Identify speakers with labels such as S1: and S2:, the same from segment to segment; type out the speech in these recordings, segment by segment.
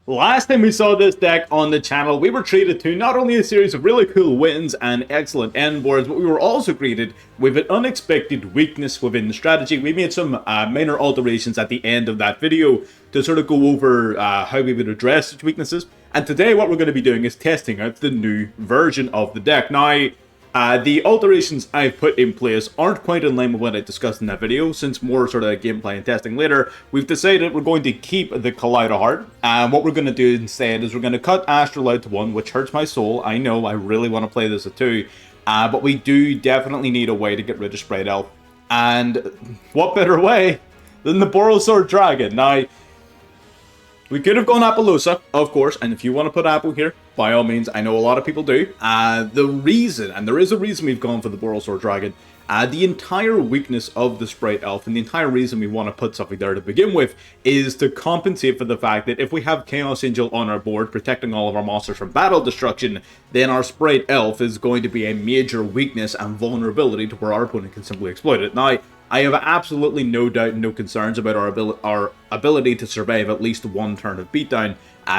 S1: Last time we saw this deck on the channel, we were treated to not only a series of really cool wins and excellent end boards, but we were also greeted with an unexpected weakness within the strategy. We made some minor alterations at the end of that video to sort of go over how we would address such weaknesses. And today what we're going to be doing is testing out the new version of the deck. Now, the alterations I've put in place aren't quite in line with what I discussed in that video. Since more sort of gameplay and testing later, we've decided we're going to keep the Collider Heart. And what we're going to do instead is we're going to cut Astral out to 1, which hurts my soul. I know, I really want to play this at 2. But we do definitely need a way to get rid of Sprite Elf. And what better way than the Borrowsword Dragon? Now, we could have gone Appaloosa, of course, and if you want to put Apple here, by all means, I know a lot of people do. The reason, and there is a reason we've gone for the Borrowsword Dragon, the entire weakness of the Sprite Elf, and the entire reason we want to put something there to begin with, is to compensate for the fact that if we have Chaos Angel on our board, protecting all of our monsters from battle destruction, then our Sprite Elf is going to be a major weakness and vulnerability to where our opponent can simply exploit it. Now, I have absolutely no doubt and no concerns about our ability to survive at least one turn of beatdown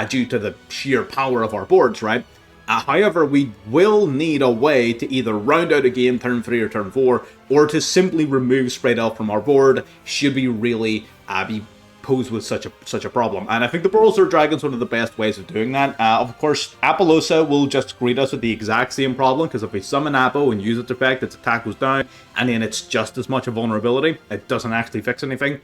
S1: due to the sheer power of our boards, right? However, we will need a way to either round out a game turn 3 or turn 4, or to simply remove Sprite Elf from our board should we really be posed with such a problem. And I think the Borrowsword Dragon is one of the best ways of doing that. Of course, Appaloosa will just greet us with the exact same problem, because if we summon Appo and use its effect, its attack goes down, and then it's just as much a vulnerability. It doesn't actually fix anything.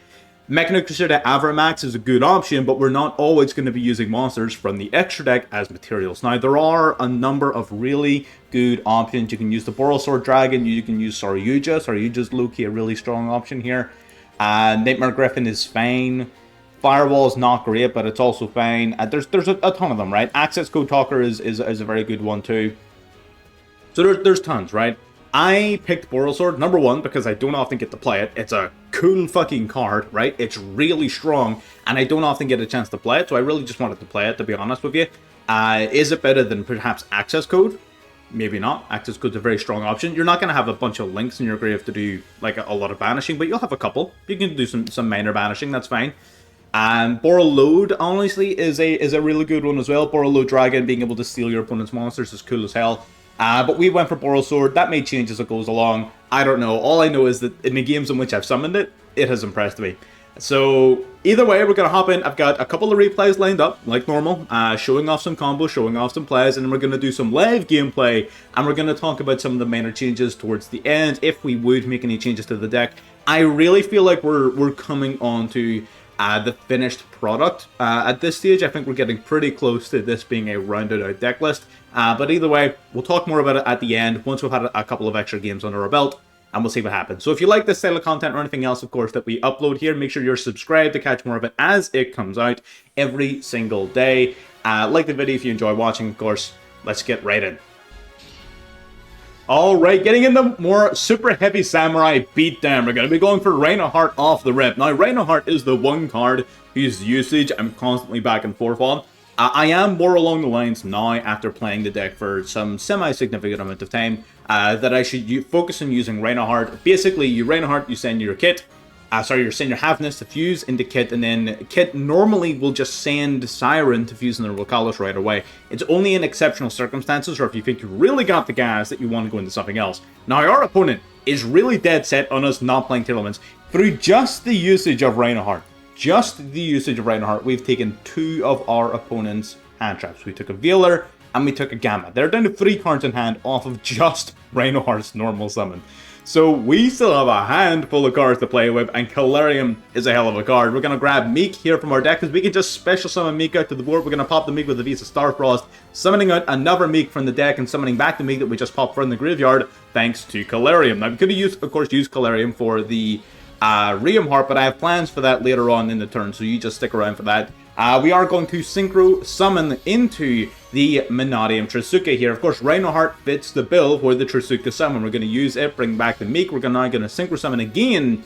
S1: Mechanic Crusader Avramax is a good option, but we're not always going to be using monsters from the extra deck as materials. Now, there are a number of really good options. You can use the Borrowsword Dragon, you can use Saryuja. Saryuja's low-key a really strong option here. Nightmare Griffin is fine. Firewall's not great, but it's also fine. There's a ton of them, right? Access Code Talker is a very good one too. So there's tons, right? I picked Borrowsword, number 1, because I don't often get to play it. It's a cool fucking card, right? It's really strong, and I don't often get a chance to play it, so I really just wanted to play it, to be honest with you. Is it better than perhaps Access Code? Maybe not. Access Code's a very strong option. You're not going to have a bunch of links in your grave to do like a lot of banishing, but you'll have a couple. You can do some minor banishing, that's fine. And Borrowload, honestly, is a really good one as well. Borrowload Dragon, being able to steal your opponent's monsters, is cool as hell. But we went for Borrowsword. That may change as it goes along. I don't know. All I know is that in the games in which I've summoned it, it has impressed me. So, either way, we're going to hop in. I've got a couple of replays lined up, like normal, showing off some combos, showing off some plays, and then we're going to do some live gameplay, and we're going to talk about some of the minor changes towards the end, if we would make any changes to the deck. I really feel like we're coming on to the finished product at this stage. I think we're getting pretty close to this being a rounded out deck list, but either way, we'll talk more about it at the end, once we've had a couple of extra games under our belt, and we'll see what happens. So if you like this style of content or anything else, of course, that we upload here, make sure you're subscribed to catch more of it as it comes out every single day. Like the video if you enjoy watching, of course. Let's get right in. Alright, getting into more super heavy samurai beatdown. We're going to be going for Reinhardt off the rip. Now, Reinhardt is the one card whose usage I'm constantly back and forth on. I am more along the lines now, after playing the deck for some semi-significant amount of time, that I should focus on using Reinhardt. Basically, you Reinhardt, you send your kit, you send your Havness to fuse into kit, and then kit normally will just send Siren to fuse into Rokkalos right away. It's only in exceptional circumstances, or if you think you really got the gas, that you want to go into something else. Now, our opponent is really dead set on us not playing Tearlaments. Through just the usage of Reinhardt, we've taken 2 of our opponent's hand traps. We took a Veiler, and we took a Gamma. They're down to 3 cards in hand off of just Reinhardt's normal summon. So we still have a handful of cards to play with, and Calarium is a hell of a card. We're going to grab Meek here from our deck, because we can just special summon Meek out to the board. We're going to pop the Meek with the Visa Starfrost, summoning out another Meek from the deck, and summoning back the Meek that we just popped from the graveyard, thanks to Calarium. Now, we could have, of course, used Calarium for the Riem Heart, but I have plans for that later on in the turn, so you just stick around for that. We are going to Synchro Summon into the Mannadium Trisuka here. Of course, Reinhardt fits the bill for the Trisuka Summon. We're going to use it, bring back the Meek. We're now going to Synchro Summon again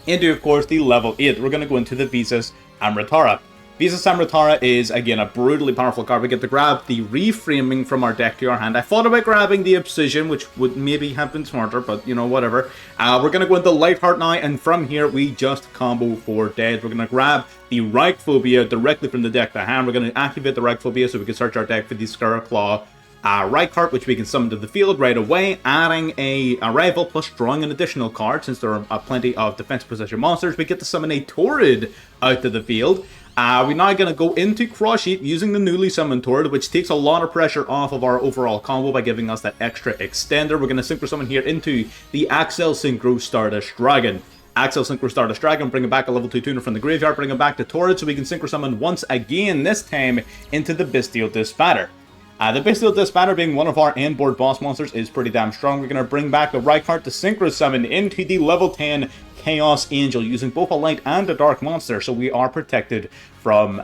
S1: into, of course, the level 8. We're going to go into the Visas Amritara. Visa Samratara is, again, a brutally powerful card. We get to grab the reframing from our deck to our hand. I thought about grabbing the Obsidian, which would maybe have been smarter, but, you know, whatever. We're going to go into Lightheart now, and from here, we just combo for dead. We're going to grab the Reichphobia directly from the deck to hand. We're going to activate the Reichphobia so we can search our deck for the Scarclaw Reichheart, which we can summon to the field right away, adding a rival plus drawing an additional card. Since there are plenty of defense position monsters, we get to summon a Torrid out to the field. We're now going to go into Cross Sheet using the newly summoned Torrid, which takes a lot of pressure off of our overall combo by giving us that extra extender. We're going to Synchro Summon here into the Axel Synchro Stardust Dragon. Axel Synchro Stardust Dragon, bring it back a level 2 tuner from the graveyard, bring it back to Torrid so we can Synchro Summon once again, this time into the Bestial Dispatter. The Bestial Dispatter, being one of our end-board boss monsters, is pretty damn strong. We're going to bring back the Reichheart to Synchro Summon into the level 10 Chaos Angel, using both a light and a dark monster, so we are protected from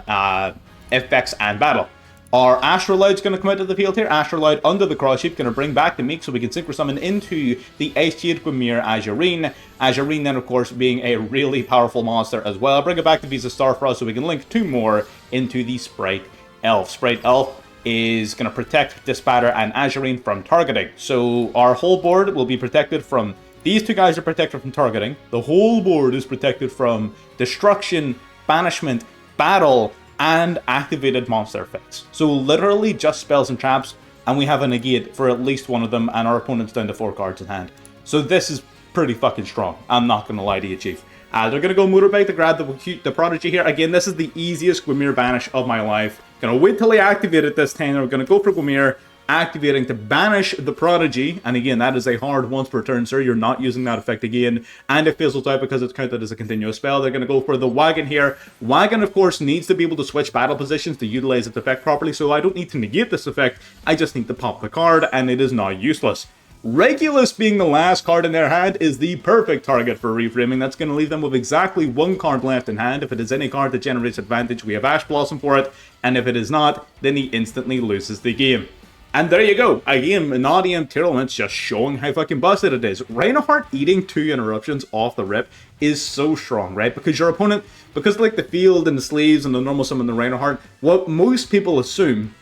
S1: effects and battle. Our Astrolaud's going to come out to the field here. Astrolaud under the Cross Sheep, going to bring back the Meek so we can Synchro Summon into the Aestheed Gwymir Azurine. Azurine then, of course, being a really powerful monster as well. Bring it back to Visa Starfrost so we can link 2 more into the Sprite Elf. Sprite Elf is going to protect Dispatter and Azurine from targeting. So our whole board will be protected from... These 2 guys are protected from targeting. The whole board is protected from destruction, banishment, battle, and activated monster effects. So literally just spells and traps, and we have a negate for at least one of them, and our opponent's down to 4 cards in hand. So this is pretty fucking strong. I'm not going to lie to you, Chief. They're going to go Motorbike to grab the Prodigy here. Again, this is the easiest Gwymir banish of my life. Going to wait till I activate it this time. We're going to go for Gwymir, activating to banish the Prodigy. And again, that is a hard once per turn, sir. You're not using that effect again. And it fizzles out because it's counted as a continuous spell. They're going to go for the Wagon here. Wagon, of course, needs to be able to switch battle positions to utilize its effect properly. So I don't need to negate this effect. I just need to pop the card, and it is now useless. Regulus, being the last card in their hand, is the perfect target for reframing. That's going to leave them with exactly 1 card left in hand. If it is any card that generates advantage, we have Ash Blossom for it. And if it is not, then he instantly loses the game. And there you go. Again, Mannadium Tearlament's just showing how fucking busted it is. Reinhardt eating 2 interruptions off the rip is so strong, right? Because your opponent, because like the field and the sleeves and the normal summon the Reinhardt, what most people assume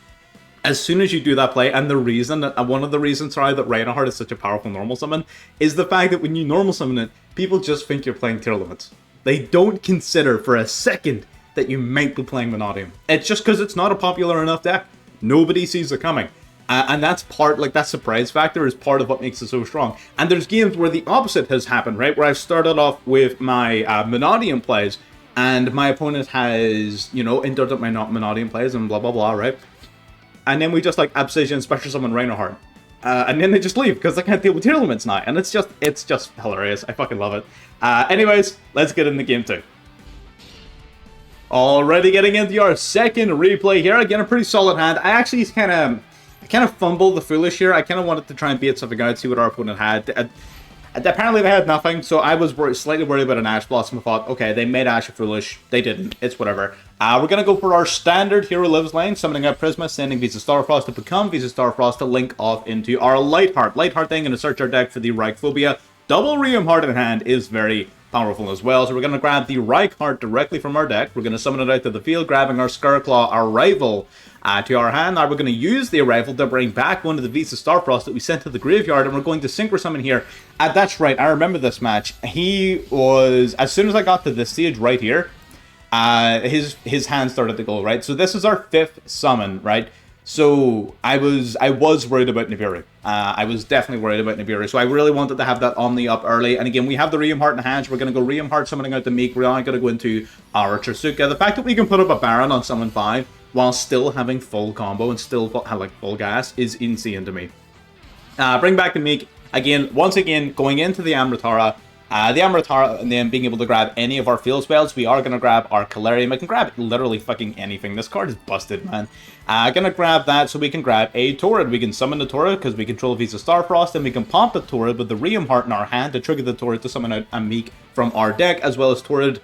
S1: as soon as you do that play, and the reason, one of the reasons, sorry, that Reinhardt is such a powerful normal summon, is the fact that when you normal summon it, people just think you're playing Tearlament. They don't consider for a second that you might be playing Mannadium. It's just because it's not a popular enough deck. Nobody sees it coming. And that's part, like, that surprise factor is part of what makes it so strong. And there's games where the opposite has happened, right? Where I've started off with my Mannadium plays, and my opponent has, you know, interrupted my Mannadium plays and blah, blah, blah, right? And then we just like Obsidian, Special Summon Reinhardt. And then they just leave because they can't deal with Tearlaments now. And it's just hilarious. I fucking love it. Anyways, let's get into game 2. Already getting into our second replay here. Again, a pretty solid hand. I actually kind of fumbled the Foolish here. I kind of wanted to try and bait something out, see what our opponent had. Apparently they had nothing, so I was slightly worried about an Ash Blossom. I thought, okay, they made Ash a Foolish. They didn't. It's whatever. We're going to go for our standard Hero Lives lane, summoning out Prisma, sending Visa Starfrost to become Visa Starfrost to link off into our Lightheart. Lightheart then going to search our deck for the Reichphobia. Double Reichheart in hand is very powerful as well, so we're going to grab the Reichheart directly from our deck. We're going to summon it out to the field, grabbing our Scarclaw, our rival, to our hand. Now we're going to use the Arrival to bring back one of the Visa Starfrost that we sent to the graveyard, and we're going to Synchro Summon here. That's right, I remember this match. He was, as soon as I got to this stage right here, his hand started to go, right? So this is our 5th summon, right? So I was worried about Nibiru. I was definitely worried about Nibiru. So I really wanted to have that Omni up early. And again, we have the Reichheart in hand. So we're going to go Reichheart summoning out the Meek. We're not going to go into our Chasuka. The fact that we can put up a Baron on summon 5 while still having full combo and still have like full gas is insane to me. Bring back the Meek. Again, once again, going into the Amritara. The Amritara, and then being able to grab any of our field spells, we are going to grab our Calarium. I can grab literally fucking anything. This card is busted, man. Gonna grab that so we can grab a Torrid. We can summon the Torrid because we control Visa Starfrost, and we can pump the Torrid with the Reichheart in our hand to trigger the Torrid to summon out a Meek from our deck, as well as Torrid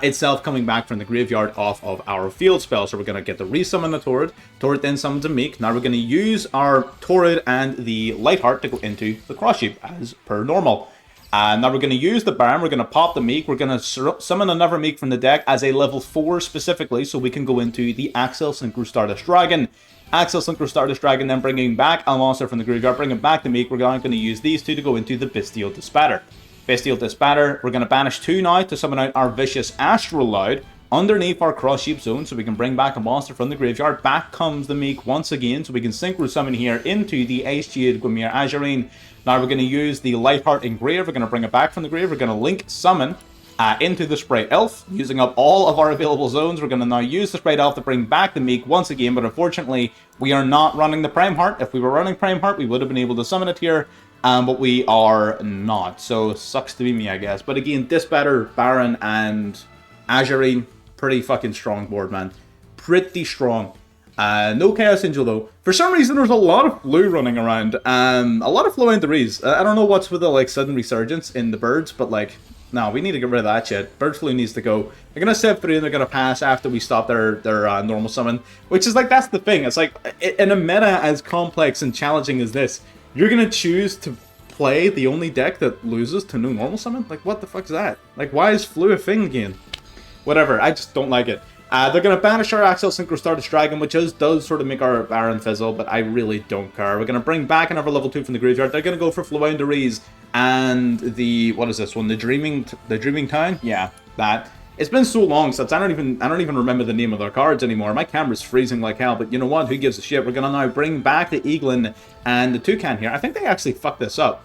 S1: itself coming back from the graveyard off of our field spell. So we're going to get the resummon the Torrid. Torrid then summons a Meek. Now we're going to use our Torrid and the Lightheart to go into the Cross Sheep as per normal. Now we're going to use the Baron, we're going to pop the Meek, we're going to summon another Meek from the deck as a level 4 specifically, so we can go into the Axel Synchro Stardust Dragon. Axel Synchro Stardust Dragon, then bringing back a monster from the graveyard, bringing back the Meek. We're going to use these two to go into the Bestial Dispatter. Bestial Dispatter, we're going to banish 2 now to summon out our Vicious Astral Loud underneath our Cross Sheep Zone, so we can bring back a monster from the graveyard. Back comes the Meek once again, so we can Synchro Summon here into the Ace Jade Gwymir Azurine. Now we're going to use the Lightheart Engrave, we're going to bring it back from the grave, we're going to Link Summon into the Spray Elf, using up all of our available zones. We're going to now use the Spray Elf to bring back the Meek once again, but unfortunately, we are not running the Prime Heart. If we were running Prime Heart, we would have been able to summon it here, but we are not, so sucks to be me, I guess. But again, Dispatter, Baron, and Azurine, pretty fucking strong board, man. Pretty strong. No Chaos Angel, though. For some reason, there's a lot of Flu running around. A lot of Flow Entries. I don't know what's with the, like, sudden resurgence in the birds, but, like, no, we need to get rid of that shit. Bird Flu needs to go. They're going to step through and they're going to pass after we stop their normal summon. Which is, like, that's the thing. It's like, in a meta as complex and challenging as this, you're going to choose to play the only deck that loses to no normal summon? Like, what the fuck is that? Like, why is Flu a thing again? Whatever, I just don't like it. They're going to banish our Axel Synchro Stardust Dragon, which does sort of make our Baron fizzle, but I really don't care. We're going to bring back another level 2 from the graveyard. They're going to go for Flounderies and the, what is this one? The Dreaming Town? Yeah, that. It's been so long since I don't even remember the name of their cards anymore. My camera's freezing like hell, but you know what? Who gives a shit? We're going to now bring back the Eaglin and the Toucan here. I think they actually fucked this up.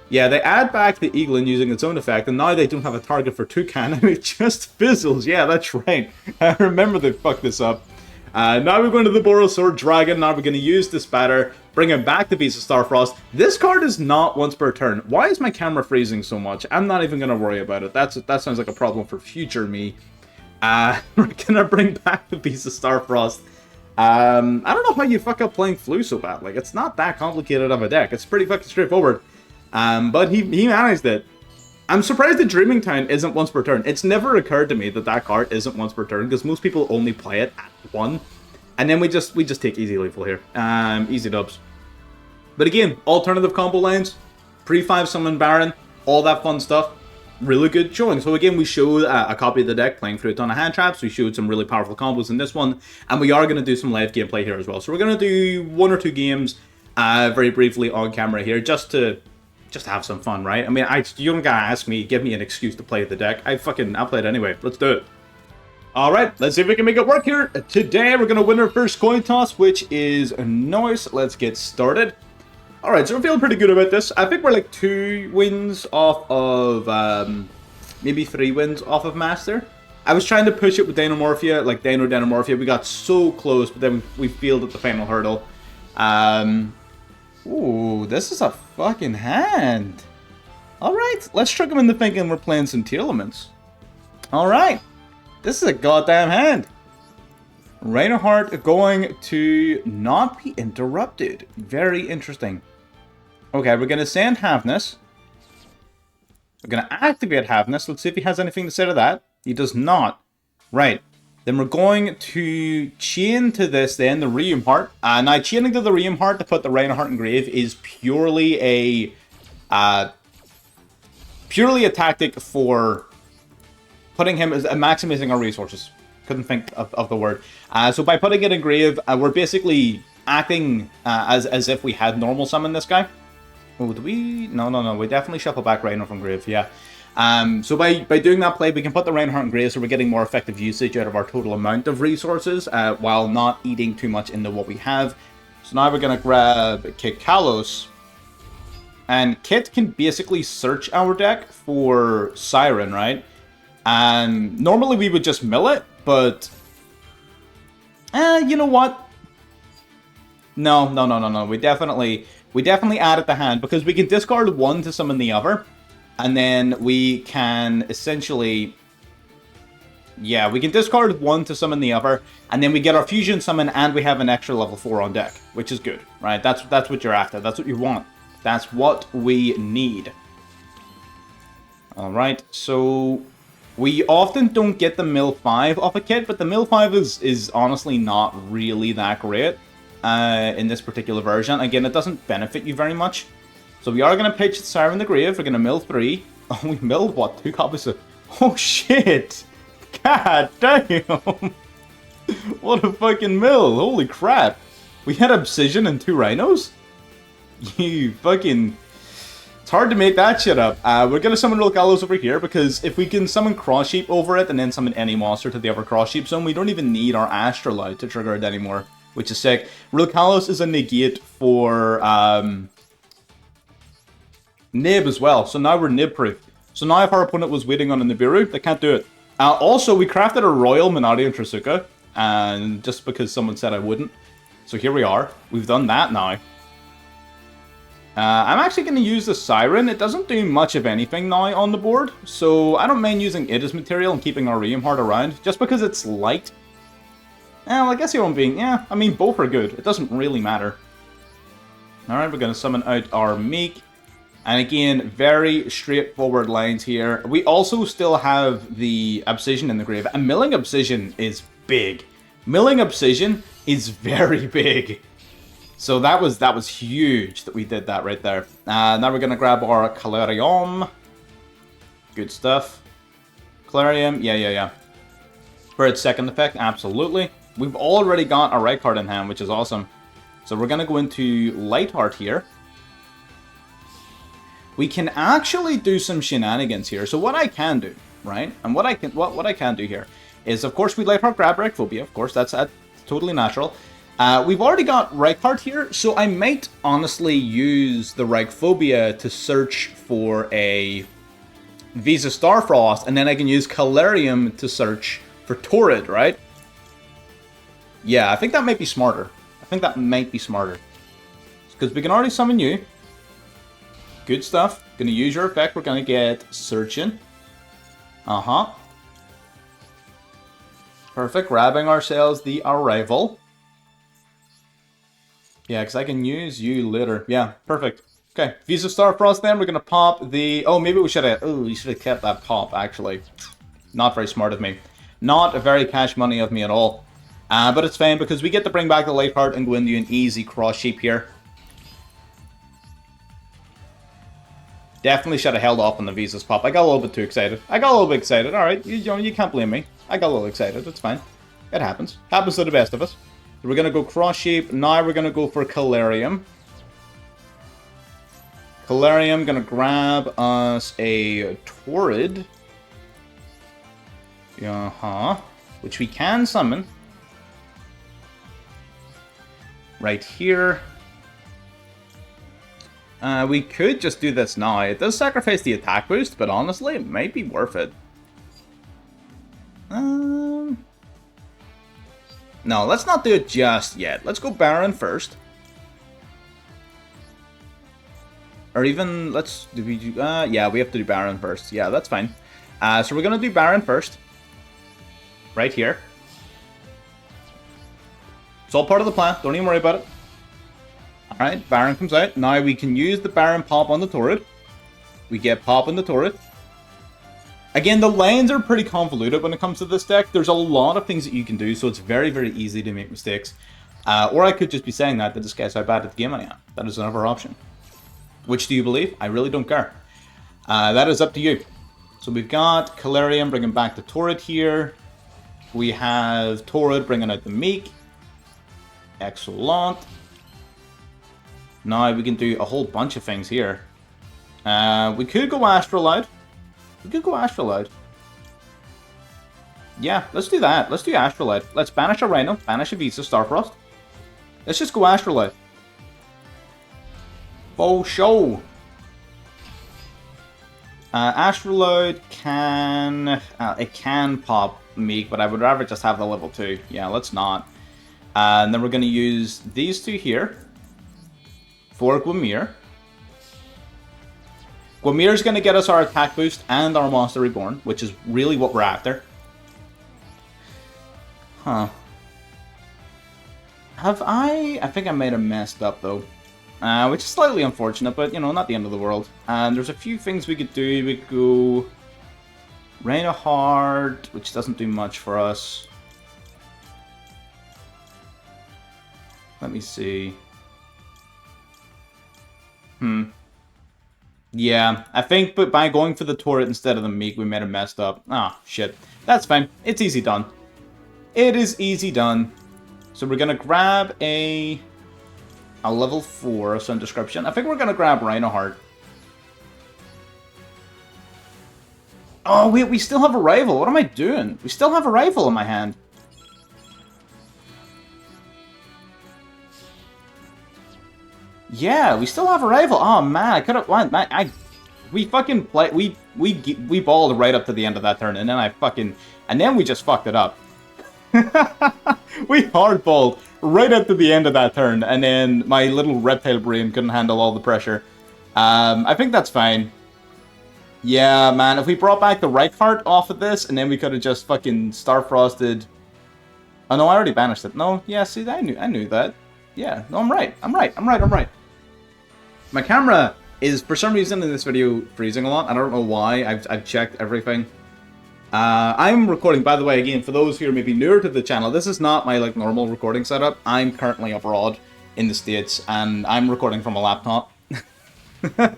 S1: Yeah, they add back the Eaglin using its own effect, and now they don't have a target for Toucan, and it just fizzles. Yeah, that's right. I remember they fucked this up. Now we're going to the Borosword Dragon. Now we're going to use this batter, bring it back to Beast of Starfrost. This card is not once per turn. Why is my camera freezing so much? I'm not even going to worry about it. That sounds like a problem for future me. We're going to bring back the Beast of Starfrost. I don't know how you fuck up playing Flu so bad. Like, it's not that complicated of a deck. It's pretty fucking straightforward. But he managed it. I'm surprised the Dreaming Town isn't once per turn. It's never occurred to me that that card isn't once per turn, because most people only play it at 1. And then we just take easy lethal here. Easy dubs. But again, alternative combo lines, pre-5 summon Baron, all that fun stuff. Really good showing. So again, we showed a copy of the deck playing through a ton of hand traps. We showed some really powerful combos in this one. And we are going to do some live gameplay here as well. So we're going to do 1 or 2 games very briefly on camera here, just to have some fun, right? I mean, you don't gotta ask me, give me an excuse to play the deck. I'll play it anyway. Let's do it. Alright, let's see if we can make it work here. Today, we're gonna win our first coin toss, which is nice. Let's get started. Alright, so we're feeling pretty good about this. I think we're like 2 wins off of, maybe 3 wins off of Master. I was trying to push it with Dinomorphia, like Dinomorphia. We got so close, but then we failed at the final hurdle. Ooh, this is a fucking hand. Alright, let's trick him into thinking we're playing some Tearlaments. Alright, this is a goddamn hand. Reinhardt going to not be interrupted. Very interesting. Okay, we're going to send Havness. We're going to activate Havness. Let's see if he has anything to say to that. He does not. Right. Then we're going to chain to this then, the Rheum Heart. Now, chaining to the Rheum Heart to put the Reinhardt Engrave is purely a tactic for putting him as maximizing our resources. Couldn't think of the word. So by putting it in Grave, we're basically acting as if we had normal summon this guy. Oh, do we? No. We definitely shuffle back Reinhardt from Grave, yeah. So by doing that play, we can put the Reinhardt in Grave, so we're getting more effective usage out of our total amount of resources, while not eating too much into what we have. So now we're going to grab Kit Kalos. And Kit can basically search our deck for Siren, right? And normally we would just mill it, but... you know what? No. We definitely added the hand, because we can discard 1 to summon the other. And then we can essentially... Yeah, we can discard 1 to summon the other, and then we get our fusion summon, and we have an extra level 4 on deck, which is good, right? That's what you're after. That's what you want. That's what we need. Alright, so we often don't get the Mill 5 off a kit, but the Mill 5 is honestly not really that great in this particular version. Again, it doesn't benefit you very much. So we are going to pitch Siren the Grave. We're going to mill 3. Oh, we milled, what, 2 copies of... Oh, shit! God damn! What a fucking mill! Holy crap! We had Obsidian and 2 Rhinos? You fucking... It's hard to make that shit up. We're gonna summon Real Gallows over here, because if we can summon Cross Sheep over it and then summon any monster to the other Cross Sheep zone, we don't even need our Astrolite to trigger it anymore, which is sick. Real Gallows is a negate for Nib as well, so now we're Nib proof. So now if our opponent was waiting on a Nibiru, they can't do it. Also, we crafted a Royal Mannadium Trasuka, and just because someone said I wouldn't. So here we are. We've done that now. I'm actually going to use the Siren. It doesn't do much of anything now on the board, so I don't mind using it as material and keeping our Ream Heart around, just because it's light. Well, I guess you won't be... Yeah, I mean, both are good. It doesn't really matter. Alright, we're going to summon out our Meek. And again, very straightforward lines here. We also still have the Obsidian in the grave. And milling Obsidian is big. Milling Obsidian is very big. So that was huge that we did that right there. Now we're going to grab our Calarium. Good stuff. Calarium, yeah. For its second effect, absolutely. We've already got a right card in hand, which is awesome. So we're going to go into Lightheart here. We can actually do some shenanigans here. So what I can do, right? And what I can do here is, of course, we Lightheart grab Reichphobia. Of course, that's totally natural. We've already got Reichheart here, so I might honestly use the Reichphobia to search for a Visa Starfrost, and then I can use Calarium to search for Torrid, right? Yeah, I think that might be smarter. Because we can already summon you. Good stuff. Gonna use your effect. We're gonna get Searching. Perfect. Grabbing ourselves the Arrival. Yeah, because I can use you later. Yeah, perfect. Okay, Visa Starfrost then. We're going to pop the... Oh, maybe we should have... Oh, we should have kept that pop, actually. Not very smart of me. Not very cash money of me at all. But it's fine, because we get to bring back the Lightheart and go into an easy Cross Sheep here. Definitely should have held off on the Visa's pop. I got a little bit too excited. Alright, you can't blame me. I got a little excited. It's fine. It happens. Happens to the best of us. We're going to go Cross Sheep. Now we're going to go for Calarium. Calarium going to grab us a Torrid. Which we can summon. Right here. We could just do this now. It does sacrifice the attack boost, but honestly, it might be worth it. No, let's not do it just yet. Let's go Baron first. Or even, let's... yeah, we have to do Baron first. Yeah, that's fine. So we're going to do Baron first. Right here. It's all part of the plan. Don't even worry about it. Alright, Baron comes out. Now we can use the Baron pop on the Torrid. We get pop on the Torrid. Again, the lines are pretty convoluted when it comes to this deck. There's a lot of things that you can do, so it's very, very easy to make mistakes. Or I could just be saying that to disguise how bad at the game I am. That is another option. Which do you believe? I really don't care. That is up to you. So we've got Calarium bringing back the Torrid here. We have Torrid bringing out the Meek. Excellent. Now we can do a whole bunch of things here. We could go Astrolite. Yeah, let's do that. Let's do Astrolite. Let's banish a Rhino, banish a Visa Starfrost. Let's just go Astrolite. For show. Astrolite can... it can pop Meek, but I would rather just have the level 2. Yeah, let's not. And then we're going to use these two here. For Gwamir. Gwamir is going to get us our attack boost and our Monster Reborn, which is really what we're after. Huh. I think I might have messed up, though. Which is slightly unfortunate, but, you know, not the end of the world. And there's a few things we could do. We could go... Rain of Heart, which doesn't do much for us. Let me see. Yeah, I think but by going for the turret instead of the meek, we might have messed up. Ah, shit. That's fine. It's easy done. It is easy done. So we're going to grab a level 4 of some description. I think we're going to grab Rhinoheart. Oh, wait, we still have a rival. What am I doing? We still have a rival in my hand. Yeah, we still have a rival. Oh, man, I could have... We fucking play... We balled right up to the end of that turn, and then I fucking... And then we just fucked it up. We hardballed right up to the end of that turn, and then my little reptile brain couldn't handle all the pressure. I think that's fine. Yeah, man, if we brought back the Reichhardt off of this, and then we could have just fucking Starfrosted... Oh, no, I already banished it. No, yeah, see, I knew that. Yeah, no, I'm right. I'm right. My camera is, for some reason, in this video, freezing a lot. I don't know why. I've checked everything. I'm recording, by the way, again, for those who are maybe newer to the channel, this is not my, like, normal recording setup. I'm currently abroad in the States, and I'm recording from a laptop.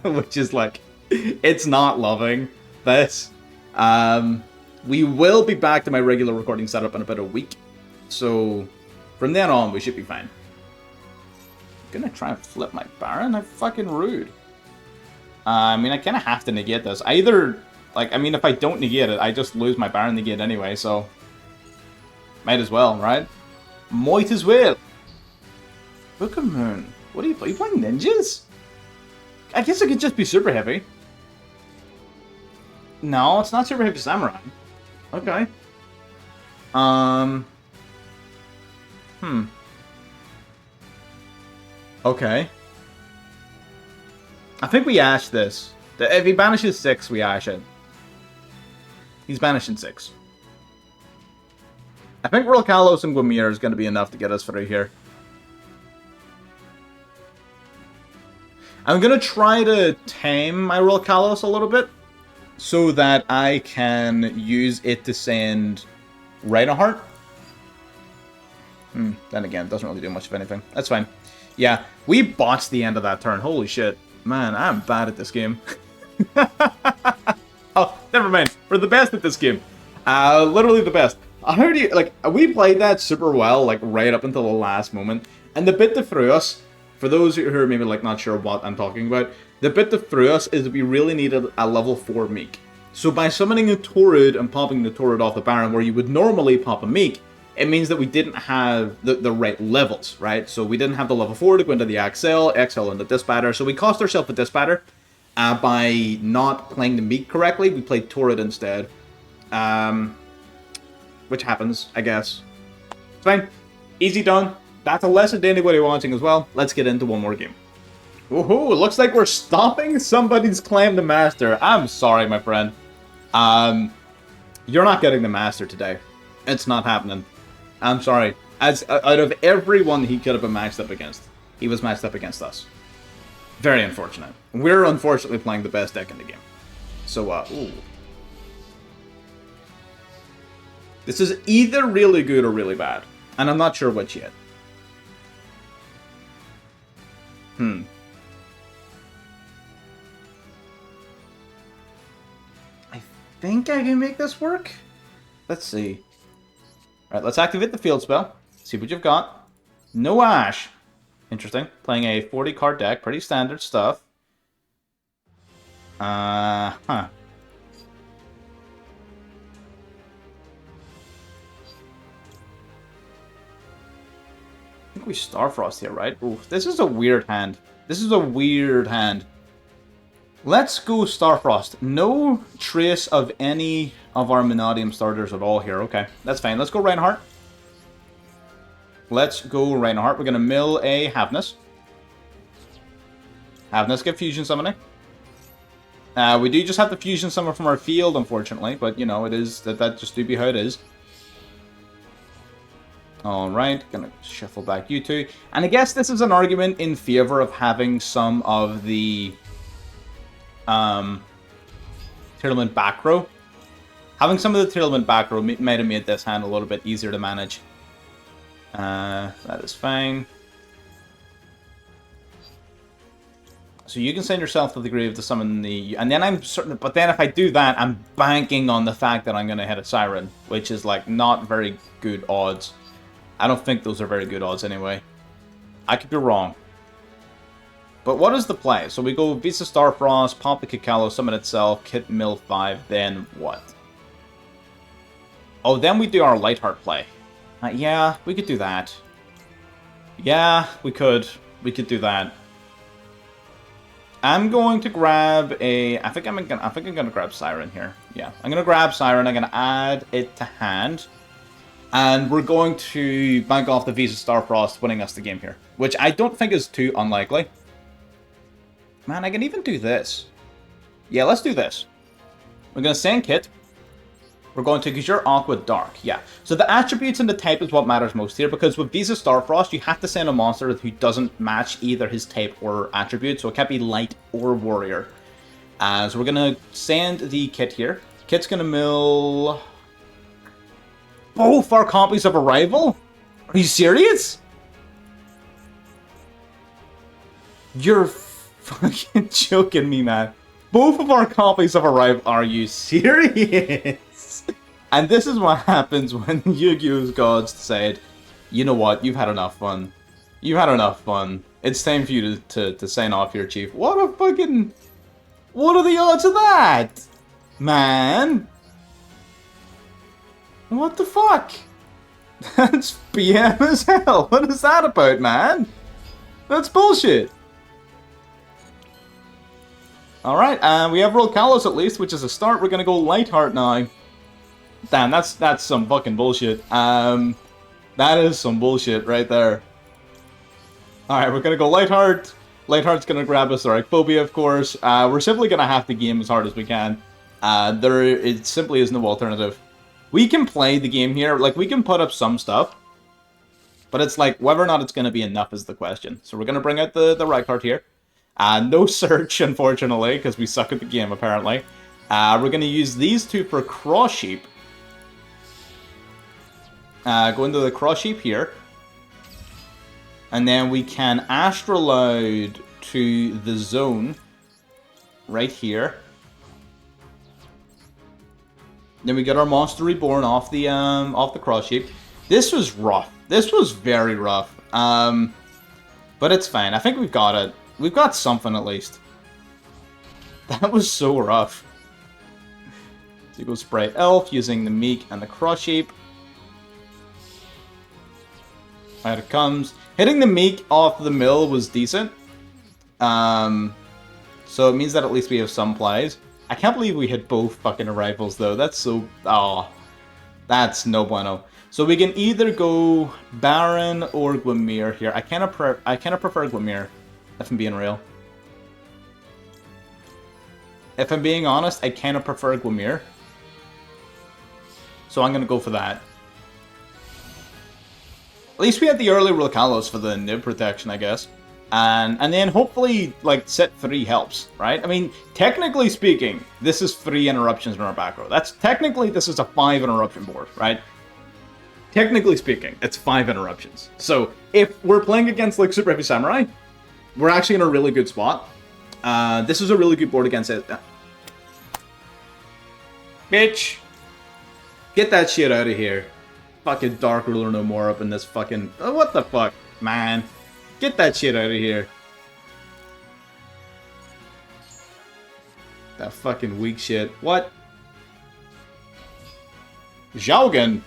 S1: Which is, like... It's not loving this. We will be back to my regular recording setup in about a week. So, from then on, we should be fine. I'm gonna try and flip my Baron? How fucking rude. I mean, I kind of have to negate this. Either, like, I mean, if I don't negate it, I just lose my Baron negate anyway, so... Might as well, right? Might as well. Book of Moon. What are you playing? Are you playing ninjas? I guess it could just be super heavy. No, it's not super heavy samurai. Okay. Okay. I think we ash this. If he banishes 6, we ash it. He's banishing 6. I think Royal Kalos and Gwamir is going to be enough to get us through here. I'm going to try to tame my Royal Kalos a little bit, so that I can use it to send Rhinoheart. Then again, it doesn't really do much of anything. That's fine. Yeah, we botched the end of that turn. Holy shit. Man, I'm bad at this game. Oh, never mind. We're the best at this game. Literally the best. I heard you, like, we played that super well, like, right up until the last moment. And the bit that threw us, for those who are maybe, like, not sure what I'm talking about, the bit that threw us is we really needed a level 4 Meek. So by summoning a Torrid and popping the Torrid off the Baron where you would normally pop a Meek, it means that we didn't have the right levels, right? So we didn't have the level 4 to go into the XL into Dispatcher, so we cost ourselves a Dispatcher by not playing the Meek correctly. We played Torrid instead. Which happens, I guess. It's fine. Easy done. That's a lesson to anybody watching as well. Let's get into one more game. Woohoo! It looks like we're stopping somebody's claim to master. I'm sorry, my friend. You're not getting the master today. It's not happening. I'm sorry. As out of everyone he could have been matched up against, he was matched up against us. Very unfortunate. We're unfortunately playing the best deck in the game. So, ooh. This is either really good or really bad. And I'm not sure which yet. I think I can make this work. Let's see. Alright, let's activate the field spell. See what you've got. No Ash. Interesting. Playing a 40 card deck. Pretty standard stuff. Huh. I think we Starfrost here, right? Ooh, this is a weird hand. This is a weird hand. Let's go Starfrost. No trace of any of our Mannadium starters at all here. Okay, that's fine. Let's go Reinhardt. Let's go Reinhardt. We're going to mill a Havnus. Havnus get Fusion Summoning. We do just have the Fusion Summon from our field, unfortunately. But, you know, it is that just do be how it is. Alright, gonna shuffle back you two. And I guess this is an argument in favor of having some of the Tearlament back row. Having some of the Tearlament back row might have made this hand a little bit easier to manage. That is fine. So you can send yourself to the grave to summon the... And then I'm certain... But then if I do that, I'm banking on the fact that I'm going to hit a Siren, which is, like, not very good odds. I don't think those are very good odds anyway. I could be wrong. But what is the play? So we go Visa Starfrost, pop the Kikalo, summon itself, hit Mill 5, then what? Oh, then we do our Lightheart play. Yeah, we could do that. Yeah, we could. We could do that. I'm going to grab a... I think I'm gonna grab Siren here. Yeah, I'm gonna grab Siren. I'm gonna add it to hand, and we're going to bank off the Visa Starfrost winning us the game here, which I don't think is too unlikely. Man, I can even do this. Yeah, let's do this. We're gonna send Kit. We're going to, because you're Aqua Dark, yeah. So the attributes and the type is what matters most here, because with Visa Starfrost, you have to send a monster who doesn't match either his type or attribute, so it can't be Light or Warrior. So we're going to send the Kit here. Kit's going to mill... both our copies of Arrival? Are you serious? You're fucking joking me, man. Both of our copies of Arrival. Are you serious? And this is what happens when Yu-Gi-Oh's gods said, you know what, you've had enough fun. You've had enough fun. It's time for you to sign off here, Chief. What a fucking... What are the odds of that? Man. What the fuck? That's BM as hell. What is that about, man? That's bullshit. Alright, we have Roll Kalos at least, which is a start. We're gonna go Lightheart now. Damn, that's some fucking bullshit. That is some bullshit right there. Alright, we're gonna go Lightheart. Lightheart's gonna grab us our Phobia, of course. We're simply gonna have to game as hard as we can. It simply is no alternative. We can play the game here, like, we can put up some stuff. But it's like, whether or not it's gonna be enough is the question. So we're gonna bring out the right card here. No search, unfortunately, because we suck at the game, apparently. We're gonna use these two for Cross Sheep. Go into the Cross Sheep here. And then we can Astrolaud to the zone. Right here. Then we get our Monster Reborn off the Cross Sheep. This was rough. This was very rough. But it's fine. I think we've got it. We've got something at least. That was so rough. So you go Sprite Elf using the Meek and the Cross Sheep. Out it comes. Hitting the Meek off the mill was decent. So it means that at least we have some plays. I can't believe we hit both fucking Arrivals though. That's so... Oh. That's no bueno. So we can either go Baron or Gwymir here. I kinda prefer Gwymir, if I'm being real. If I'm being honest, I kinda prefer Gwymir. So I'm gonna go for that. At least we had the early Rokalos for the nib protection, I guess. And then hopefully, like, set 3 helps, right? I mean, technically speaking, this is 3 interruptions in our back row. Technically, this is a 5 interruption board, right? Technically speaking, it's 5 interruptions. So, if we're playing against, like, Super Heavy Samurai, we're actually in a really good spot. This is a really good board against it. Bitch! Get that shit out of here. Fucking Dark Ruler no more up in this fucking... Oh, what the fuck, man? Get that shit out of here. That fucking weak shit. What? Xiaogan.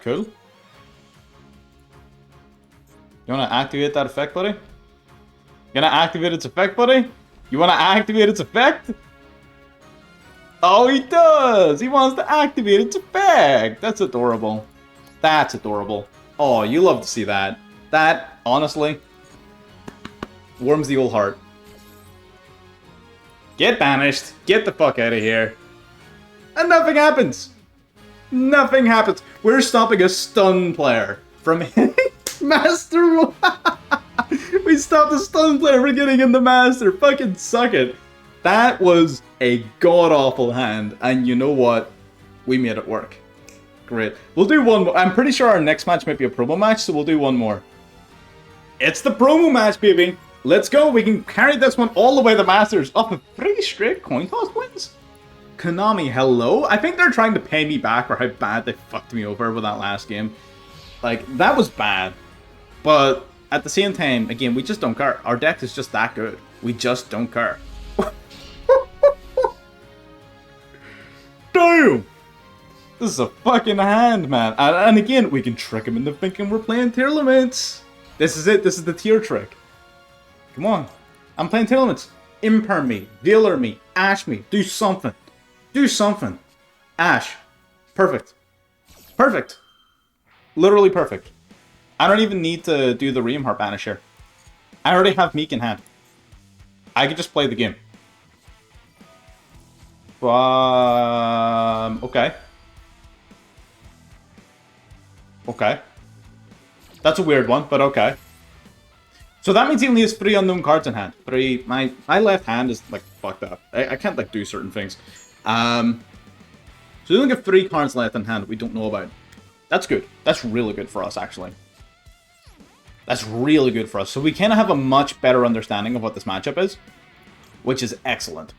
S1: Cool. You wanna activate that effect, buddy? You gonna activate its effect, buddy? You wanna activate its effect? Oh, he does! He wants to activate its effect! That's adorable. That's adorable. Oh, you love to see that. That, honestly, warms the old heart. Get banished. Get the fuck out of here. And nothing happens. Nothing happens. We're stopping a stun player from hitting Master. We stopped a stun player from getting in the Master. Fucking suck it. That was a god-awful hand, and you know what? We made it work. Great. We'll do one more. I'm pretty sure our next match might be a promo match, so we'll do one more. It's the promo match, baby. Let's go. We can carry this one all the way to the Masters. Up with 3 straight coin toss wins. Konami, hello? I think they're trying to pay me back for how bad they fucked me over with that last game. Like, that was bad. But at the same time, again, we just don't care. Our deck is just that good. We just don't care. Damn! This is a fucking hand, man. And again, we can trick him into thinking we're playing Tearlaments. This is it. This is the tier trick. Come on. I'm playing Tearlaments. Imperm me. Dealer me. Ash me. Do something. Do something. Ash. Perfect. Perfect. Literally perfect. I don't even need to do the Reamheart Banisher. I already have Meek in hand. I could just play the game. Okay. Okay. That's a weird one, but okay. So that means he only has 3 unknown cards in hand. 3. My left hand is like fucked up. I can't like do certain things. So we only have 3 cards left in hand that we don't know about. That's good. That's really good for us, actually. That's really good for us. So we kind of have a much better understanding of what this matchup is, which is excellent.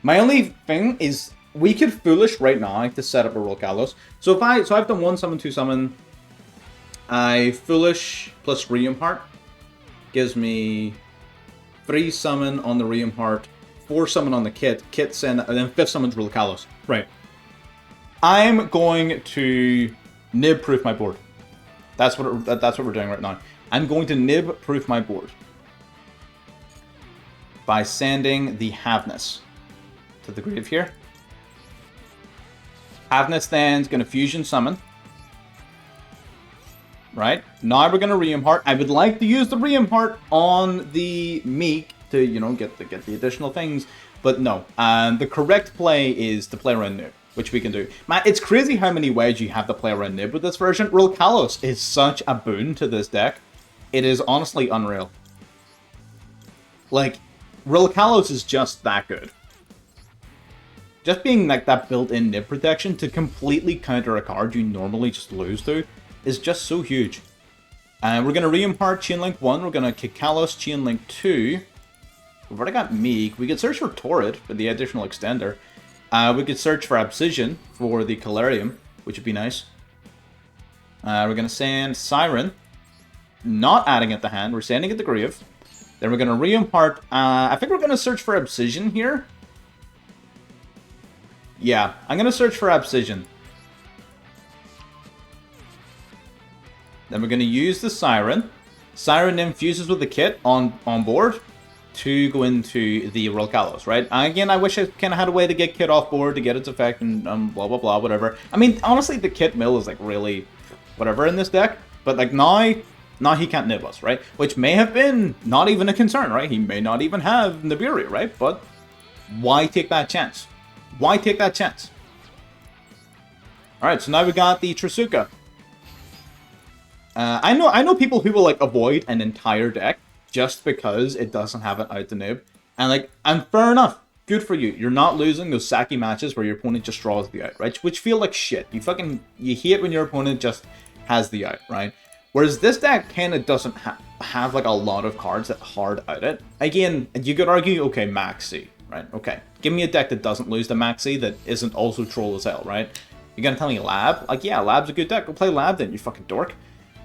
S1: My only thing is we could Foolish right now to set up a Rolkalos. So I've done 1 summon, 2 summon. I Foolish plus Reamheart gives me 3 summon on the Reamheart, 4 summon on the Kit, send, and then 5th summon's Rolkalos. Right. I'm going to nib proof my board. That's what we're doing right now. I'm going to nib proof my board by sending the Havness to the grave here. Havness then is going to fusion summon. Right? Now we're going to Reamheart. I would like to use the Reamheart on the Meek to, you know, get the additional things. But no. The correct play is to play around Nib, which we can do. Man, it's crazy how many ways you have to play around Nib with this version. Rolkalos is such a boon to this deck. It is honestly unreal. Like, Rolkalos is just that good. Just being like that built-in nib protection to completely counter a card you normally just lose to is just so huge. And we're going to Reamheart Chainlink 1, we're going to kick Kalos Chainlink 2. We've already got Meek. We could search for Torrid for the additional extender. We could search for Abscission for the Calarium, which would be nice. We're going to send Siren. Not adding it to hand, we're sending it to grave. Then we're going to Reamheart. I think we're going to search for Abscission here. Yeah, I'm going to search for Abscission. Then we're going to use the Siren. Siren then fuses with the Kit on board to go into the Rolkalos, right? Again, I wish I kind of had a way to get Kit off board to get its effect and blah, blah, blah, whatever. I mean, honestly, the Kit mill is like really whatever in this deck. But like now he can't nib us, right? Which may have been not even a concern, right? He may not even have Nibiru, right? But why take that chance? Why take that chance? Alright, so now we got the Trisuka. I know people who will like avoid an entire deck just because it doesn't have it out to nib. And fair enough. Good for you. You're not losing those sacky matches where your opponent just draws the out, right? Which feel like shit. You hate when your opponent just has the out, right? Whereas this deck kinda doesn't have like a lot of cards that hard out it. Again, you could argue, okay, Maxi. Right, okay. Give me a deck that doesn't lose the Maxi that isn't also troll as hell, right? You're gonna tell me Lab? Like, yeah, Lab's a good deck. Go play Lab then, you fucking dork.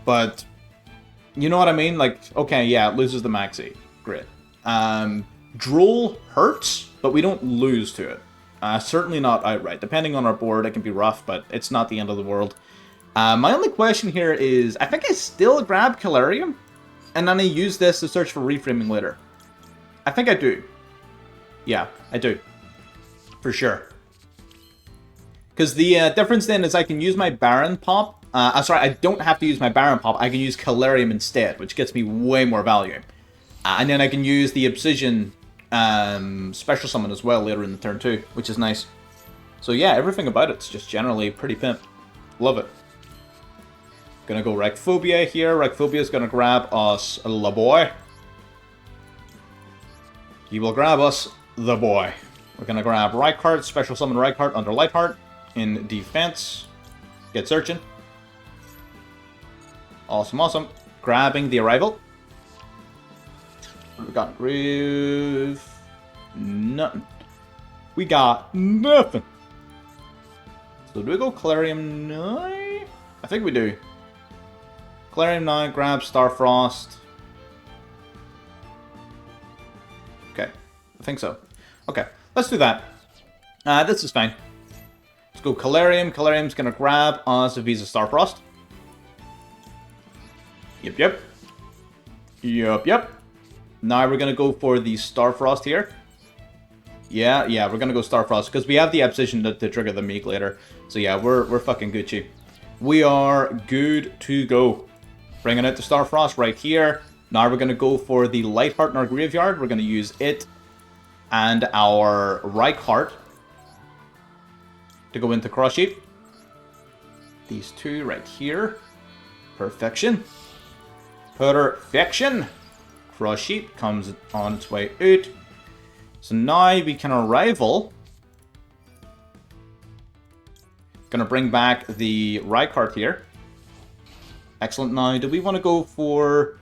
S1: But, you know what I mean? Like, okay, yeah, it loses the Maxi. Great. Droll hurts, but we don't lose to it. Certainly not outright. Depending on our board, it can be rough, but it's not the end of the world. My only question here is, I think I still grab Calarium, and then I use this to search for reframing later. I think I do. Yeah, I do. For sure. Because the difference then is I can use my Baron Pop. Sorry, I don't have to use my Baron Pop. I can use Calarium instead, which gets me way more value. And then I can use the Obsidian special summon as well later in the turn too, which is nice. So yeah, everything about it's just generally pretty pimp. Love it. Gonna go Reichphobia here. Reichphobia is gonna grab us a La Boy. He will grab us, the boy. We're going to grab Rykart, special summon Rykart under Lightheart in defense. Get searching. Awesome, awesome. Grabbing the Arrival. We got Groove. Nothing. We got nothing. So do we go Calarium now? I think we do. Calarium now, grab Starfrost. Okay, I think so. Okay, let's do that. This is fine. Let's go Calarium. Calarium's gonna grab us a Visa Starfrost. Yep. Now we're gonna go for the Starfrost here. Yeah, we're gonna go Starfrost because we have the Obsession to trigger the Meek later. So yeah, we're fucking Gucci. We are good to go. Bringing out the Starfrost right here. Now we're gonna go for the Lightheart in our graveyard. We're gonna use it and our Rykart to go into Cross Sheep. These two right here. Perfection. Perfection. Cross Sheep comes on its way out. So now we can Arrival. Gonna bring back the Rykart here. Excellent. Now, do we want to go for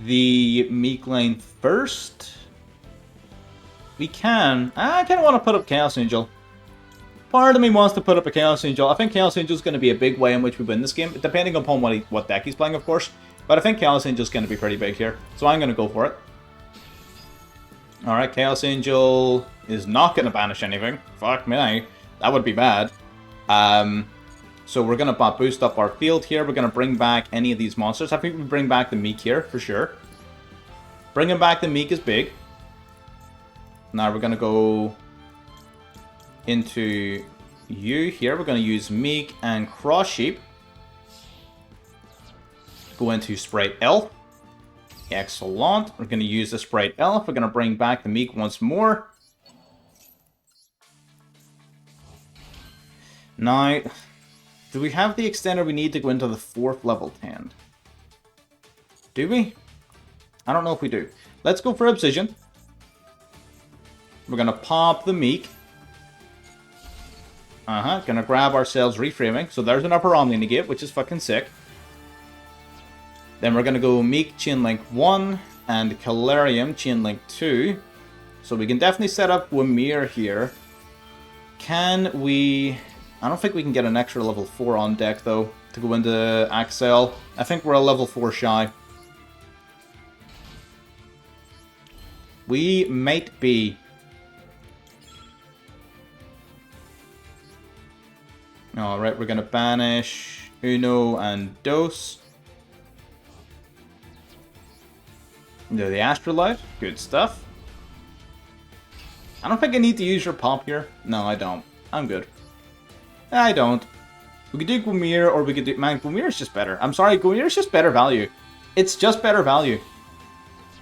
S1: the Meek lane first? We can. I kind of want to put up Chaos Angel. Part of me wants to put up a Chaos Angel. I think Chaos Angel is going to be a big way in which we win this game, depending upon what deck he's playing, of course. But I think Chaos Angel is going to be pretty big here, so I'm going to go for it. Alright, Chaos Angel is not going to banish anything. Fuck me, that would be bad. So we're going to boost up our field here. We're going to bring back any of these monsters. I think we bring back the Meek here, for sure. Bringing back the Meek is big. Now we're going to go into you here. We're going to use Meek and Cross Sheep. Go into Sprite Elf. Excellent. We're going to use the Sprite Elf. We're going to bring back the Meek once more. Now, do we have the extender we need to go into the 4th level hand? Do we? I don't know if we do. Let's go for Obsidian. We're going to pop the Meek. Going to grab ourselves Reframing. So there's an Upper Omni Negate, which is fucking sick. Then we're going to go Meek Chainlink 1 and Calarium Chainlink 2. So we can definitely set up Wymir here. Can we... I don't think we can get an extra level 4 on deck, though, to go into Axel. I think we're a level 4 shy. We might be. Alright, we're going to banish Uno and Dos. Do the Astrolight. Good stuff. I don't think I need to use your pop here. No, I don't. I'm good. I don't. We could do Gwymir, or we could do... Man, Gwymir is just better. I'm sorry, Gwymir is just better value. It's just better value.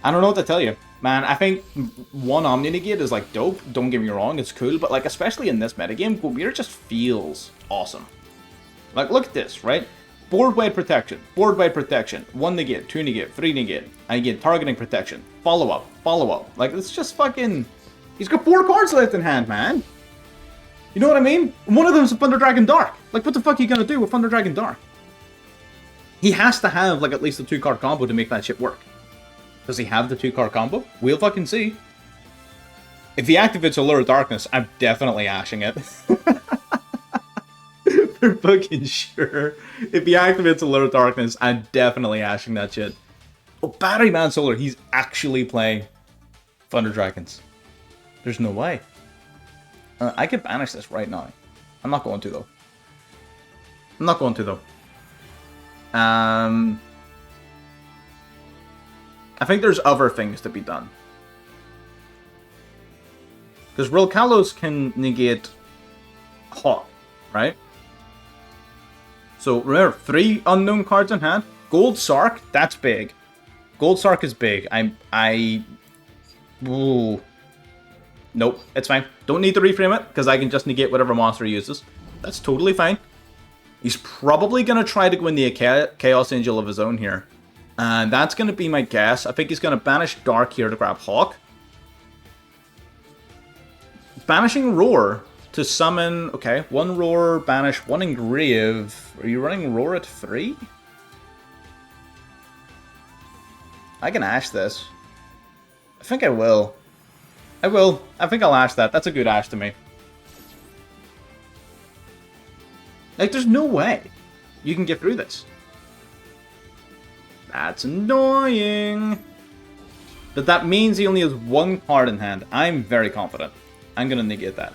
S1: I don't know what to tell you. Man, I think one Omni Negate is, like, dope. Don't get me wrong, it's cool. But, like, especially in this metagame, Gwymir just feels awesome. Like, look at this, right? Board-wide protection. Board-wide protection. 1 Negate, 2 Negate, 3 Negate. And again, targeting protection. Follow-up. Follow-up. Like, it's just fucking... He's got 4 cards left in hand, man. You know what I mean? One of them is a Thunder Dragon Dark. Like, what the fuck are you gonna do with Thunder Dragon Dark? He has to have, like, at least a 2-card combo to make that shit work. Does he have the 2-card combo? We'll fucking see. If he activates Allure of Darkness, I'm definitely ashing it. For fucking sure. If he activates Allure of Darkness, I'm definitely ashing that shit. Oh, Battery Man Solar, he's actually playing Thunder Dragons. There's no way. I could banish this right now. I'm not going to, though. I'm not going to, though. I think there's other things to be done. Because Rilkalos can negate Hawk, right? So remember, 3 unknown cards in hand. Gold Sark, that's big. Gold Sark is big. Ooh. Nope, it's fine. Don't need to reframe it, because I can just negate whatever monster he uses. That's totally fine. He's probably going to try to go in the Chaos Angel of his own here. And that's going to be my guess. I think he's going to banish Dark here to grab Hawk. banishing Roar to summon... Okay, 1 Roar, banish, 1 Engrave. Are you running Roar at 3? I can Ash this. I think I will. I will. I think I'll Ash that. That's a good Ash to me. Like, there's no way you can get through this. That's annoying. But that means he only has 1 card in hand. I'm very confident. I'm going to negate that.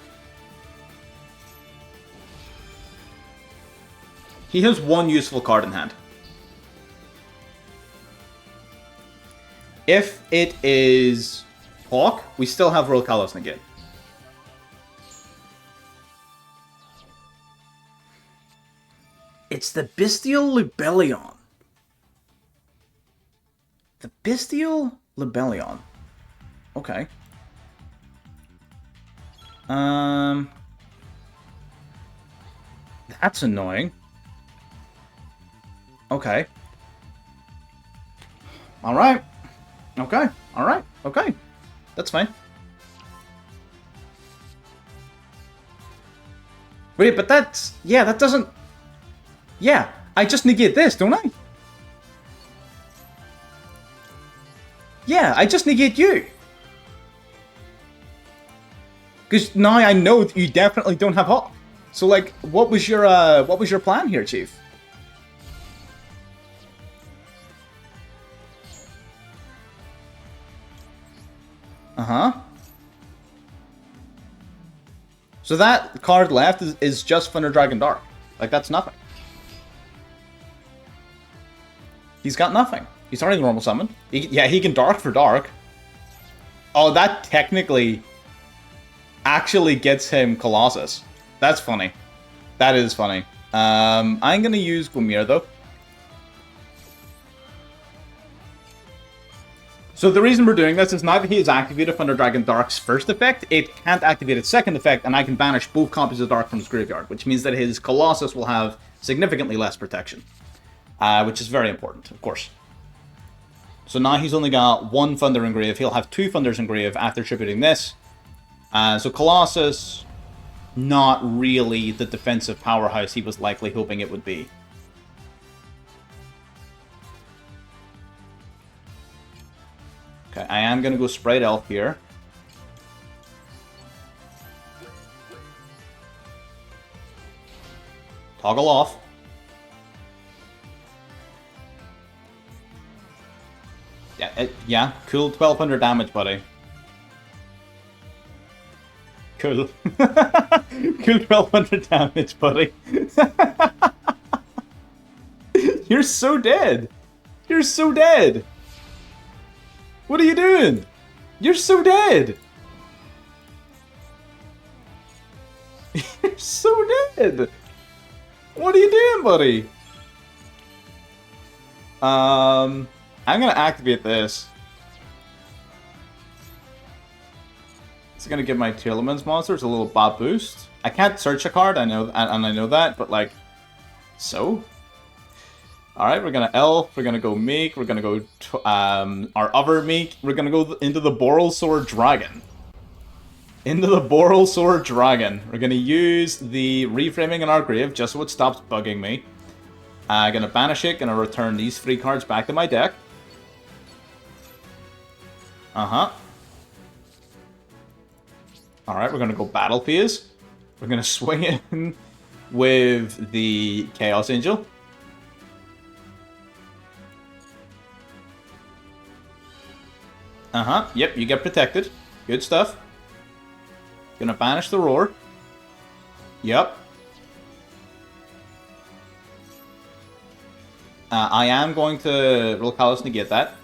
S1: He has 1 useful card in hand. If it is Hawk, we still have Royal Kalos negate. It's the Bestial Libellion. The Bestial Libellion. Okay. That's annoying. Okay. Alright. Okay. Alright. Okay. That's fine. Wait, but that's... Yeah, that doesn't... Yeah, I just negate this, don't I? Yeah, I just negate you. Because now I know that you definitely don't have Hawk. So, like, what was your plan here, Chief? Uh-huh. So that card left is just Thunder Dragon Dark. Like, that's nothing. He's got nothing. He's already normal summoned. Yeah, he can Dark for Dark. Oh, that technically actually gets him Colossus. That's funny. That is funny. I'm going to use Gomir, though. So the reason we're doing this is now that he has activated Thunder Dragon Dark's first effect, it can't activate its second effect, and I can banish both copies of Dark from his graveyard, which means that his Colossus will have significantly less protection. Which is very important, of course. So now he's only got 1 Thunder Engrave. He'll have 2 Thunders Engrave after tributing this. So Colossus, not really the defensive powerhouse he was likely hoping it would be. Okay, I am going to go Sprite Elf here. Toggle off. Yeah, cool 1200 damage, buddy. Cool. Cool 1200 damage, buddy. You're so dead. You're so dead. What are you doing? You're so dead. You're so dead. What are you doing, buddy? I'm going to activate this. It's going to give my Tearlament monsters a little bot boost. I can't search a card, I know, and I know that, but like, so? Alright, we're going to Elf, we're going to go Meek, we're going to go our other Meek, we're going to go into the Boral Sword Dragon. Into the Boral Sword Dragon. We're going to use the reframing in our grave just so it stops bugging me. I'm going to banish it, going to return these 3 cards back to my deck. Uh-huh. Alright, we're going to go Battle Phase. We're going to swing in with the Chaos Angel. Uh-huh, yep, you get protected. Good stuff. Gonna banish the Roar. Yep. I am going to Royal Kalos negate that.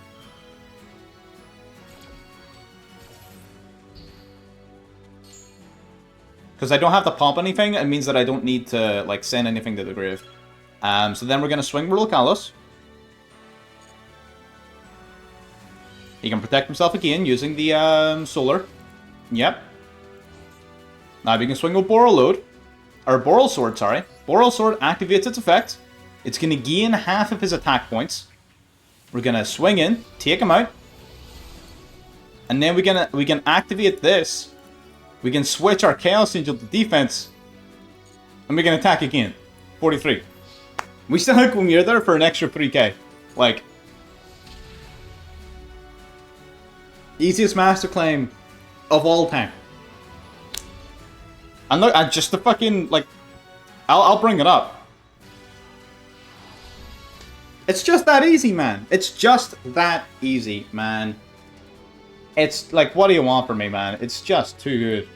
S1: Because I don't have to pop anything, it means that I don't need to like send anything to the grave. So then we're going to swing Royal Kalos. He can protect himself again using the Solar. Yep. Now we can swing with Boral Load. Or Boral Sword, sorry. Boral Sword activates its effect. It's going to gain half of his attack points. We're going to swing in, take him out. And then we can activate this We can switch our Chaos Angel to defense, and we can attack again. 43. We still have Glimmer there for an extra 3k. Like, easiest master claim of all time. And look, I just the fucking, like, I'll bring it up. It's just that easy, man. It's just that easy, man. It's like, what do you want from me, man? It's just too good.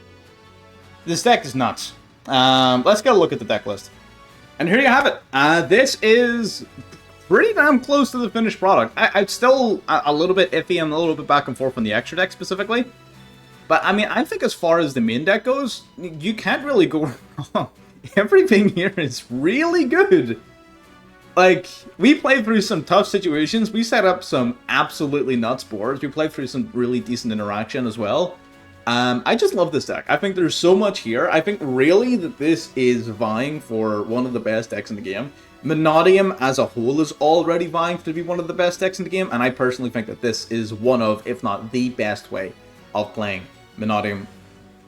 S1: This deck is nuts. Let's get a look at the deck list. And here you have it. This is pretty damn close to the finished product. I'm still a little bit iffy. I'm a little bit back and forth on the extra deck specifically. But, I mean, I think as far as the main deck goes, you can't really go wrong. Everything here is really good. Like, we played through some tough situations. We set up some absolutely nuts boards. We played through some really decent interaction as well. I just love this deck. I think there's so much here. I think really that this is vying for one of the best decks in the game. Mannadium as a whole is already vying to be one of the best decks in the game. And I personally think that this is one of, if not the best way of playing Mannadium.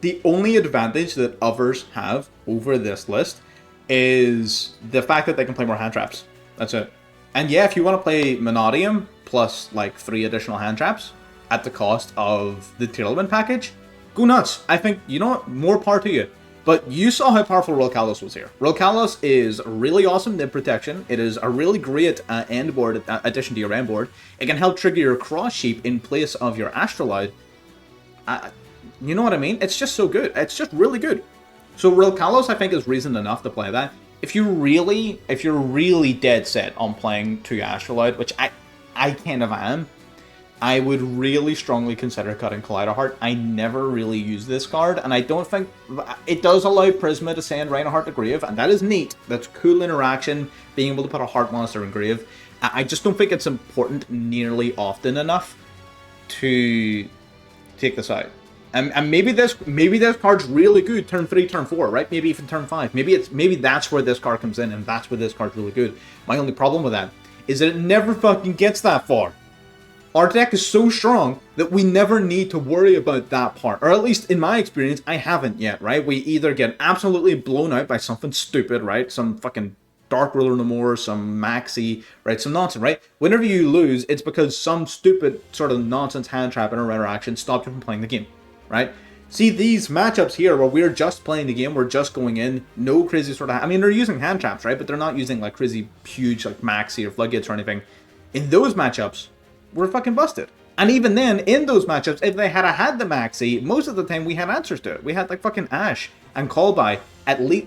S1: The only advantage that others have over this list is the fact that they can play more hand traps. That's it. And yeah, if you want to play Mannadium plus like 3 additional hand traps at the cost of the Tearlament package, go nuts. I think, you know what, more power to you. But you saw how powerful Real Kalos was here. Real Kalos is really awesome nib protection. It is a really great end board addition to your end board. It can help trigger your Cross Sheep in place of your Astrolite. You know what I mean? It's just so good. It's just really good. So Real Kalos, I think, is reason enough to play that. If you're really dead set on playing 2 Astrolite, which I kind of am, I would really strongly consider cutting Collider Heart. I never really use this card, and I don't think... It does allow Prisma to send Reinhardt to grave, and that is neat. That's cool interaction, being able to put a Heart monster in grave. I just don't think it's important nearly often enough to take this out. And maybe this card's really good turn 3, turn 4, right? Maybe even turn 5. Maybe that's where this card comes in, and that's where this card's really good. My only problem with that is that it never fucking gets that far. Our deck is so strong that we never need to worry about that part. Or at least in my experience, I haven't yet, right? We either get absolutely blown out by something stupid, right? Some fucking Dark Ruler no more, some Maxi, right? Some nonsense, right? Whenever you lose, it's because some stupid sort of nonsense hand trap or interaction stopped you from playing the game, right? See, these matchups here where we're just playing the game, we're just going in, no crazy sort of... I mean, they're using hand traps, right? But they're not using like crazy huge like Maxi or Floodgates or anything. In those matchups, we're fucking busted. And even then, in those matchups, if they had the Maxi, most of the time we had answers to it. We had like fucking Ash and Callby.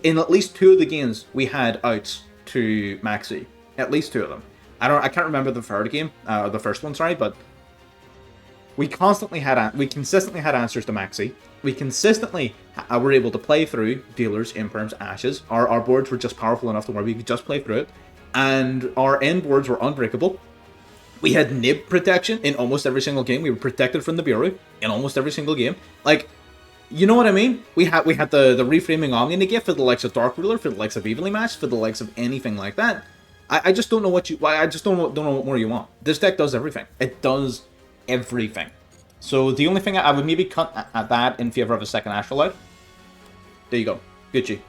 S1: In at least 2 of the games, we had outs to Maxi. At least 2 of them. I can't remember the third game, the first one, sorry, but we consistently had answers to Maxi. We consistently were able to play through dealers, imperms, ashes. Our boards were just powerful enough to where we could just play through it, and our end boards were unbreakable. We had nib protection in almost every single game. We were protected from the Bureau in almost every single game. Like, you know what I mean? We had the reframing Omni negate for the likes of Dark Ruler, for the likes of Evenly Matched, for the likes of anything like that. I just don't know what you... I just don't know what more you want. This deck does everything. It does everything. So the only thing I would maybe cut at that in favor of a second Astrolite. There you go. Gucci.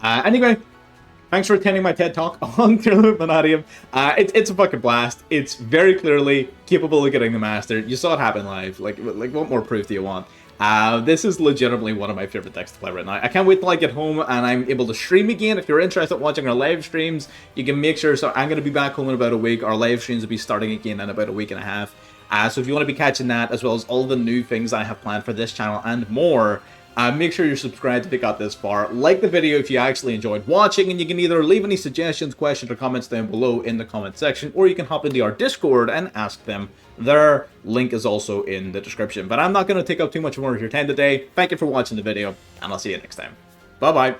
S1: Anyway, thanks for attending my TED Talk on Tearlament Mannadium. It's a fucking blast. It's very clearly capable of getting the Master. You saw it happen live. Like what more proof do you want? This is legitimately one of my favorite decks to play right now. I can't wait till I get home and I'm able to stream again. If you're interested in watching our live streams, you can make sure. So I'm going to be back home in about a week. Our live streams will be starting again in about a week and a half. So if you want to be catching that, as well as all the new things I have planned for this channel and more, make sure you're subscribed if you got this far. Like the video if you actually enjoyed watching, and you can either leave any suggestions, questions, or comments down below in the comment section, or you can hop into our Discord and ask them. Their link is also in the description. But I'm not going to take up too much more of your time today. Thank you for watching the video, and I'll see you next time. Bye-bye.